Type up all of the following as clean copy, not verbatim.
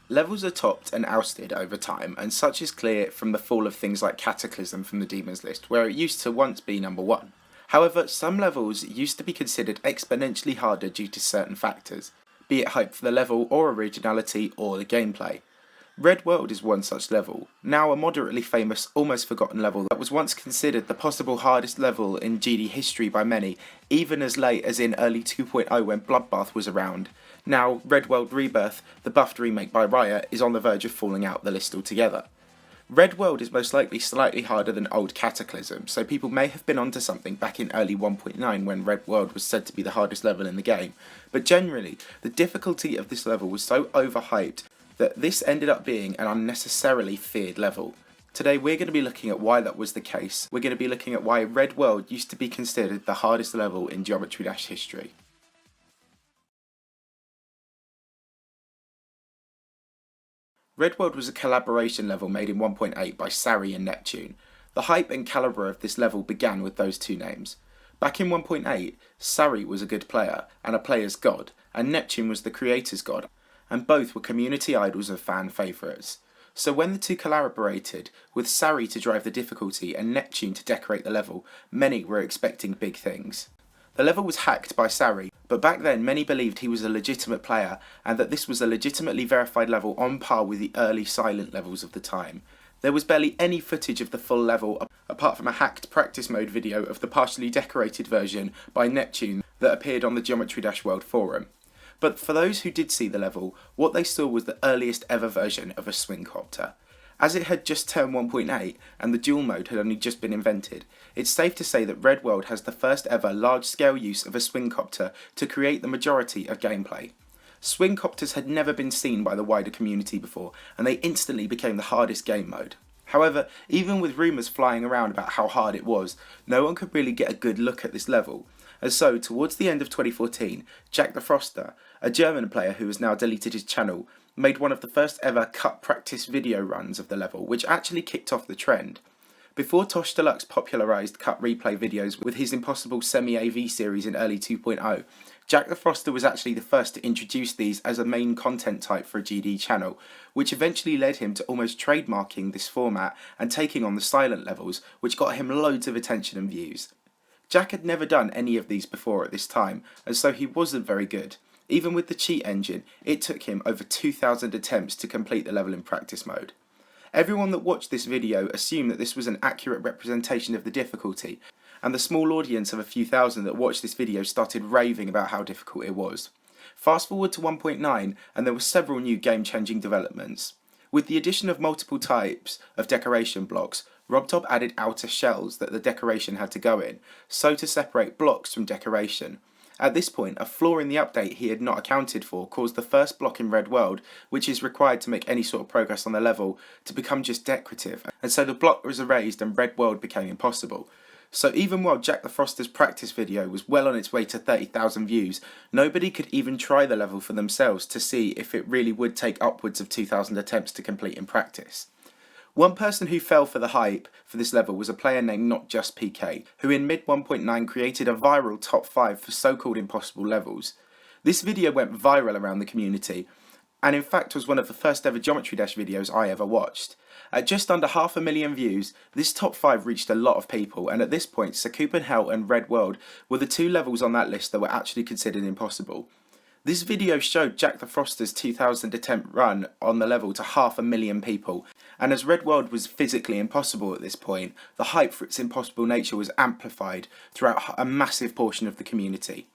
Levels are topped and ousted over time, and such is clear from the fall of things like Cataclysm from the Demons list, where it used to once be number 1. However, some levels used to be considered exponentially harder due to certain factors, be it hype for the level or originality or the gameplay. Red World is one such level, now a moderately famous, almost forgotten level that was once considered the possible hardest level in GD history by many, even as late as in early 2.0 when Bloodbath was around. Now, Red World Rebirth, the buffed remake by Riot, is on the verge of falling out the list altogether. Red World is most likely slightly harder than old Cataclysm, so people may have been onto something back in early 1.9 when Red World was said to be the hardest level in the game, but generally, the difficulty of this level was so overhyped that this ended up being an unnecessarily feared level. Today we're going to be looking at why that was the case. We're going to be looking at why Red World used to be considered the hardest level in Geometry Dash history. Red World was a collaboration level made in 1.8 by saRy and Neptune. The hype and calibre of this level began with those two names. Back in 1.8, saRy was a good player and a player's god, and Neptune was the creator's god, and both were community idols and fan favourites. So when the two collaborated, with saRy to drive the difficulty and Neptune to decorate the level, many were expecting big things. The level was hacked by saRy, but back then many believed he was a legitimate player and that this was a legitimately verified level on par with the early silent levels of the time. There was barely any footage of the full level apart from a hacked practice mode video of the partially decorated version by Neptune that appeared on the Geometry Dash World forum. But for those who did see the level, what they saw was the earliest ever version of a swingcopter. As it had just turned 1.8 and the dual mode had only just been invented, it's safe to say that Red World has the first ever large-scale use of a swingcopter to create the majority of gameplay. Swingcopters had never been seen by the wider community before, and they instantly became the hardest game mode. However, even with rumours flying around about how hard it was, no one could really get a good look at this level. And so, towards the end of 2014, Jack the Froster, a German player who has now deleted his channel, made one of the first ever cut practice video runs of the level, which actually kicked off the trend. Before Tosh Deluxe popularised cut replay videos with his Impossible Semi-AV series in early 2.0, Jack the Froster was actually the first to introduce these as a main content type for a GD channel, which eventually led him to almost trademarking this format and taking on the silent levels, which got him loads of attention and views. Jack had never done any of these before at this time, and so he wasn't very good. Even with the cheat engine, it took him over 2,000 attempts to complete the level in practice mode. Everyone that watched this video assumed that this was an accurate representation of the difficulty, and the small audience of a few thousand that watched this video started raving about how difficult it was. Fast forward to 1.9 and there were several new game-changing developments. With the addition of multiple types of decoration blocks, RobTop added outer shells that the decoration had to go in, so to separate blocks from decoration. At this point, a flaw in the update he had not accounted for caused the first block in Red World, which is required to make any sort of progress on the level, to become just decorative, and so the block was erased and Red World became impossible. So even while Jack the Froster's practice video was well on its way to 30,000 views, nobody could even try the level for themselves to see if it really would take upwards of 2,000 attempts to complete in practice. One person who fell for the hype for this level was a player named Not Just PK, who in mid 1.9 created a viral top 5 for so-called impossible levels. This video went viral around the community, and in fact was one of the first ever Geometry Dash videos I ever watched. At just under 500,000 views, this top 5 reached a lot of people, and at this point, Hell and Red World were the two levels on that list that were actually considered impossible. This video showed Jack the Froster's 2,000 attempt run on the level to 500,000 people, and as Red World was physically impossible at this point, the hype for its impossible nature was amplified throughout a massive portion of the community.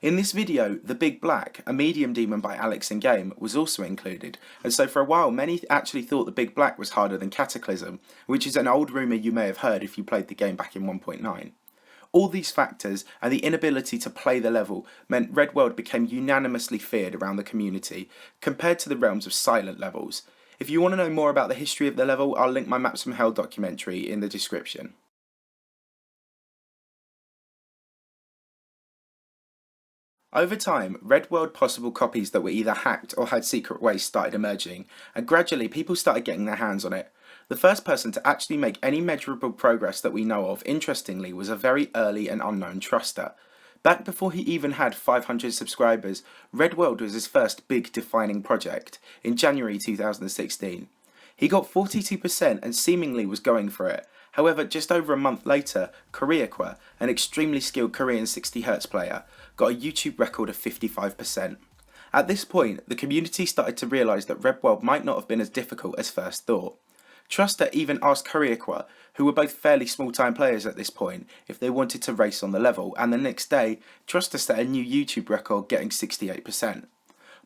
In this video, the Big Black, a medium demon by Alex in game, was also included, and so for a while many actually thought the Big Black was harder than Cataclysm, which is an old rumour you may have heard if you played the game back in 1.9. All these factors and the inability to play the level meant Red World became unanimously feared around the community, compared to the realms of silent levels. If you want to know more about the history of the level, I'll link my Maps from Hell documentary in the description. Over time, Red World possible copies that were either hacked or had secret ways started emerging, and gradually people started getting their hands on it. The first person to actually make any measurable progress that we know of, interestingly, was a very early and unknown truster. Back before he even had 500 subscribers, Red World was his first big defining project, in January 2016. He got 42% and seemingly was going for it. However, just over a month later, Koreakwa, an extremely skilled Korean 60Hz player, got a YouTube record of 55%. At this point, the community started to realise that Red World might not have been as difficult as first thought. Truster even asked Koreakwa, who were both fairly small-time players at this point, if they wanted to race on the level, and the next day, Truster set a new YouTube record, getting 68%.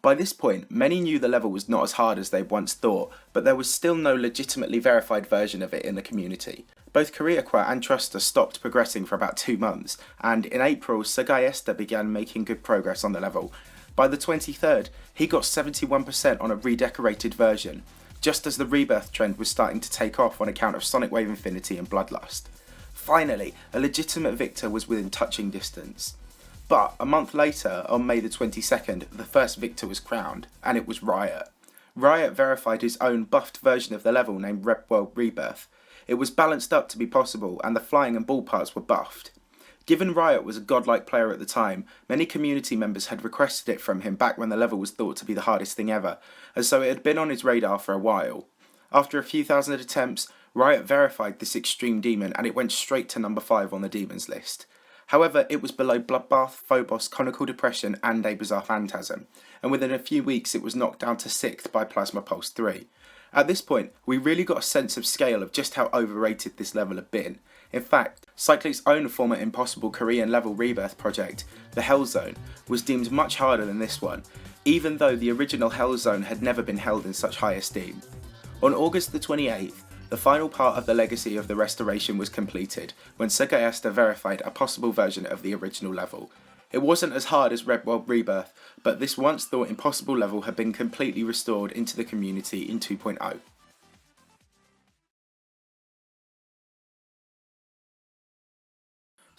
By this point, many knew the level was not as hard as they once thought, but there was still no legitimately verified version of it in the community. Both Koreakwa and Truster stopped progressing for about 2 months, and in April, saRy began making good progress on the level. By the 23rd, he got 71% on a redecorated version, just as the rebirth trend was starting to take off on account of Sonic Wave Infinity and Bloodlust. Finally, a legitimate victor was within touching distance. But a month later, on May the 22nd, the first victor was crowned, and it was Riot. Riot verified his own buffed version of the level named Red World Rebirth. It was balanced up to be possible, and the flying and ball parts were buffed. Given Riot was a godlike player at the time, many community members had requested it from him back when the level was thought to be the hardest thing ever, and so it had been on his radar for a while. After a few thousand attempts, Riot verified this extreme demon and it went straight to number 5 on the demons list. However, it was below Bloodbath, Phobos, Conical Depression and A Bizarre Phantasm, and within a few weeks it was knocked down to 6th by Plasma Pulse 3. At this point, we really got a sense of scale of just how overrated this level had been. In fact, Cyclic's own former impossible Korean level rebirth project, the Hell Zone, was deemed much harder than this one, even though the original Hell Zone had never been held in such high esteem. On August the 28th, the final part of the legacy of the restoration was completed, when saRy verified a possible version of the original level. It wasn't as hard as Red World Rebirth, but this once thought impossible level had been completely restored into the community in 2.0.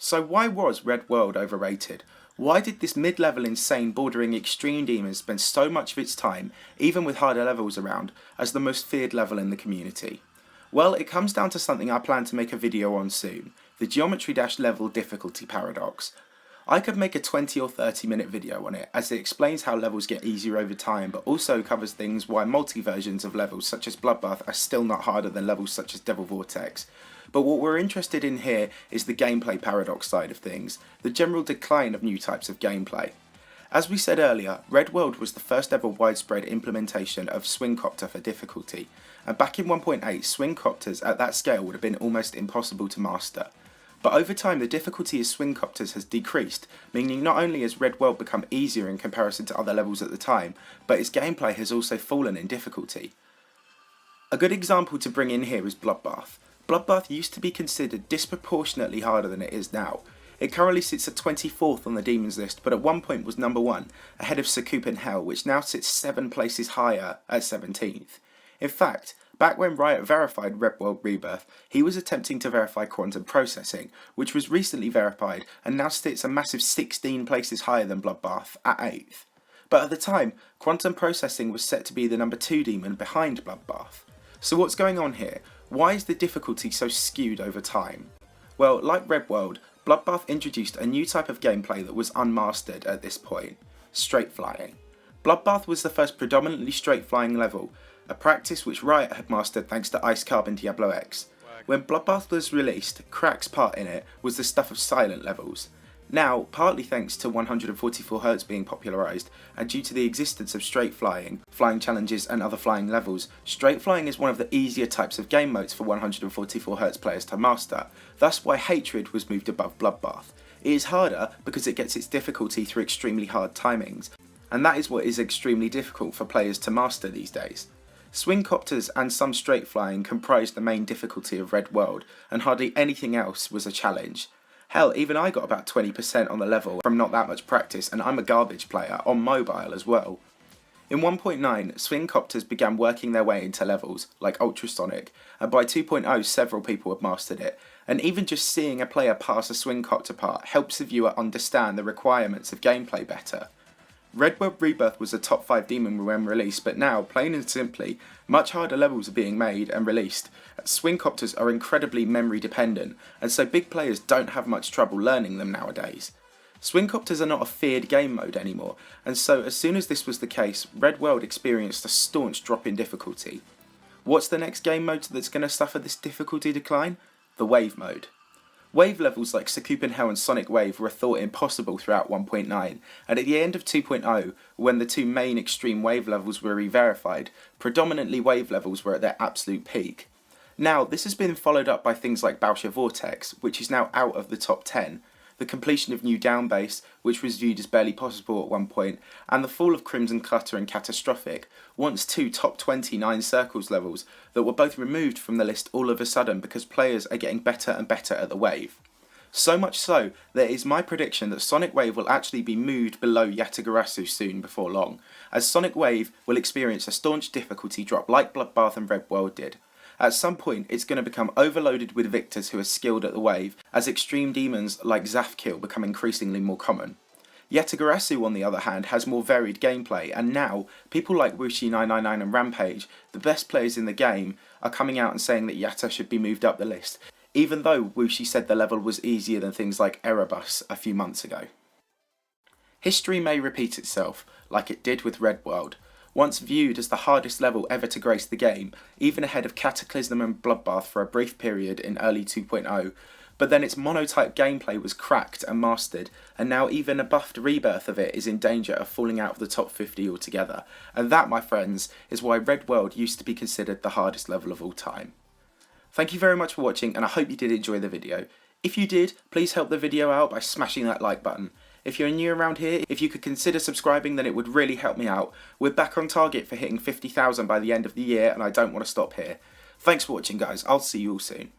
So why was Red World overrated? Why did this mid-level insane bordering extreme demon spend so much of its time, even with harder levels around, as the most feared level in the community? Well, it comes down to something I plan to make a video on soon, the Geometry Dash level difficulty paradox. I could make a 20 or 30 minute video on it, as it explains how levels get easier over time, but also covers things why multi-versions of levels such as Bloodbath are still not harder than levels such as Devil Vortex. But what we're interested in here is the gameplay paradox side of things, the general decline of new types of gameplay. As we said earlier, Red World was the first ever widespread implementation of Swingcopter for difficulty, and back in 1.8, Swingcopters at that scale would have been almost impossible to master. But over time the difficulty of Swingcopters has decreased, meaning not only has Red World become easier in comparison to other levels at the time, but its gameplay has also fallen in difficulty. A good example to bring in here is Bloodbath. Bloodbath used to be considered disproportionately harder than it is now. It currently sits at 24th on the Demons list, but at one point was number 1, ahead of Sakup in Hell, which now sits 7 places higher at 17th. In fact, back when Riot verified Red World Rebirth, he was attempting to verify quantum processing, which was recently verified and now sits a massive 16 places higher than Bloodbath at 8th. But at the time, quantum processing was set to be the number 2 demon behind Bloodbath. So what's going on here? Why is the difficulty so skewed over time? Well, like Red World, Bloodbath introduced a new type of gameplay that was unmastered at this point, straight flying. Bloodbath was the first predominantly straight flying level, a practice which Riot had mastered thanks to Ice Carb and Diablo X. When Bloodbath was released, Crack's part in it was the stuff of silent levels. Now, partly thanks to 144Hz being popularised, and due to the existence of straight flying, flying challenges and other flying levels, straight flying is one of the easier types of game modes for 144Hz players to master, thus why Hatred was moved above Bloodbath. It is harder because it gets its difficulty through extremely hard timings, and that is what is extremely difficult for players to master these days. Swingcopters and some straight flying comprised the main difficulty of Red World, and hardly anything else was a challenge. Hell, even I got about 20% on the level from not that much practice, and I'm a garbage player, on mobile as well. In 1.9, Swingcopters began working their way into levels, like Ultrasonic, and by 2.0 several people had mastered it, and even just seeing a player pass a Swingcopter part helps the viewer understand the requirements of gameplay better. Red World Rebirth was a top 5 demon when released, but now, plain and simply, much harder levels are being made and released. Swingcopters are incredibly memory dependent, and so big players don't have much trouble learning them nowadays. Swingcopters are not a feared game mode anymore, and so as soon as this was the case, Red World experienced a staunch drop in difficulty. What's the next game mode that's going to suffer this difficulty decline? The Wave mode. Wave levels like Stupendous and Sonic Wave were thought impossible throughout 1.9, and at the end of 2.0, when the two main extreme wave levels were re-verified, predominantly wave levels were at their absolute peak. Now, this has been followed up by things like Bowser Vortex, which is now out of the top 10, the completion of New Downbase, which was viewed as barely possible at one point, and the fall of Crimson Clutter and Catastrophic, once two top 29 circles levels that were both removed from the list all of a sudden because players are getting better and better at the wave. So much so, that it is my prediction that Sonic Wave will actually be moved below Yatagarasu soon before long, as Sonic Wave will experience a staunch difficulty drop like Bloodbath and Red World did. At some point, it's going to become overloaded with victors who are skilled at the wave, as extreme demons like Zafkill become increasingly more common. Yatagarasu, on the other hand, has more varied gameplay, and now, people like Wushi999 and Rampage, the best players in the game, are coming out and saying that Yatta should be moved up the list, even though Wushi said the level was easier than things like Erebus a few months ago. History may repeat itself, like it did with Red World. Once viewed as the hardest level ever to grace the game, even ahead of Cataclysm and Bloodbath for a brief period in early 2.0, but then its monotype gameplay was cracked and mastered, and now even a buffed rebirth of it is in danger of falling out of the top 50 altogether, and that, my friends, is why Red World used to be considered the hardest level of all time. Thank you very much for watching, and I hope you did enjoy the video. If you did, please help the video out by smashing that like button. If you're new around here, if you could consider subscribing, then it would really help me out. We're back on target for hitting 50,000 by the end of the year, and I don't want to stop here. Thanks for watching, guys. I'll see you all soon.